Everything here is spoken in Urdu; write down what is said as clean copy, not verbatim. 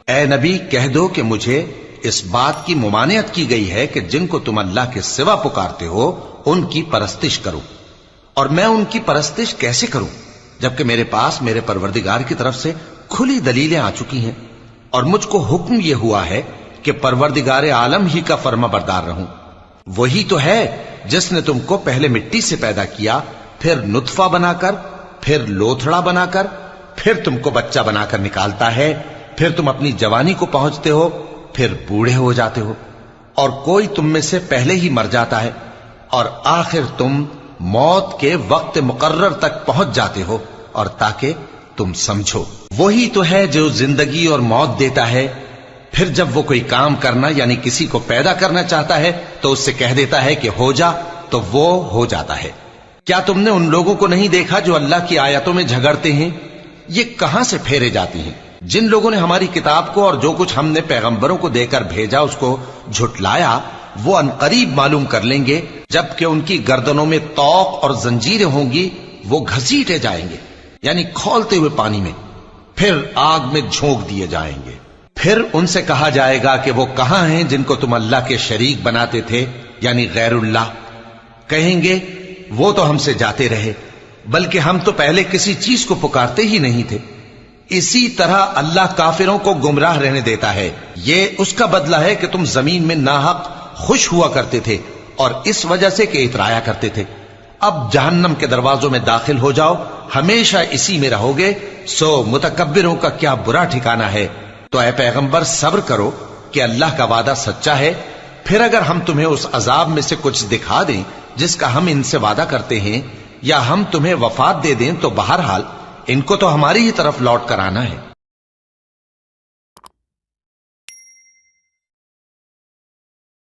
اے نبی کہہ دو کہ مجھے اس بات کی ممانعت کی گئی ہے کہ جن کو تم اللہ کے سوا پکارتے ہو ان کی پرستش کرو، اور میں ان کی پرستش کیسے کروں جبکہ میرے پاس میرے پروردگار کی طرف سے کھلی دلیلیں آ چکی ہیں، اور مجھ کو حکم یہ ہوا ہے کہ پروردگار عالم ہی کا فرما بردار رہوں۔ وہی تو ہے جس نے تم کو پہلے مٹی سے پیدا کیا، پھر نطفہ بنا کر، پھر لوتھڑا بنا کر، پھر تم کو بچہ بنا کر نکالتا ہے، پھر تم اپنی جوانی کو پہنچتے ہو، پھر بوڑھے ہو جاتے ہو، اور کوئی تم میں سے پہلے ہی مر جاتا ہے، اور آخر تم موت کے وقت مقرر تک پہنچ جاتے ہو، اور تاکہ تم سمجھو۔ وہی تو ہے جو زندگی اور موت دیتا ہے، پھر جب وہ کوئی کام کرنا یعنی کسی کو پیدا کرنا چاہتا ہے تو اس سے کہہ دیتا ہے کہ ہو جا، تو وہ ہو جاتا ہے۔ کیا تم نے ان لوگوں کو نہیں دیکھا جو اللہ کی آیتوں میں جھگڑتے ہیں؟ یہ کہاں سے پھیرے جاتی ہیں؟ جن لوگوں نے ہماری کتاب کو اور جو کچھ ہم نے پیغمبروں کو دے کر بھیجا اس کو جھٹلایا، وہ انقریب معلوم کر لیں گے جبکہ ان کی گردنوں میں طوق اور زنجیریں ہوں گی، وہ گھسیٹے جائیں گے یعنی کھولتے ہوئے پانی میں، پھر آگ میں جھونک دیے جائیں گے۔ پھر ان سے کہا جائے گا کہ وہ کہاں ہیں جن کو تم اللہ کے شریک بناتے تھے یعنی غیر اللہ؟ کہیں گے وہ تو ہم سے جاتے رہے، بلکہ ہم تو پہلے کسی چیز کو پکارتے ہی نہیں تھے۔ اسی طرح اللہ کافروں کو گمراہ رہنے دیتا ہے، یہ اس کا بدلہ ہے کہ تم زمین میں ناحق خوش ہوا کرتے تھے اور اس وجہ سے کہ اترایا کرتے تھے۔ اب جہنم کے دروازوں میں داخل ہو جاؤ، ہمیشہ اسی میں رہو گے، سو متکبروں کا کیا برا ٹھکانہ ہے۔ تو اے پیغمبر صبر کرو کہ اللہ کا وعدہ سچا ہے، پھر اگر ہم تمہیں اس عذاب میں سے کچھ دکھا دیں جس کا ہم ان سے وعدہ کرتے ہیں، یا ہم تمہیں وفات دے دیں، تو بہرحال ان کو تو ہماری ہی طرف لوٹ کر آنا ہے۔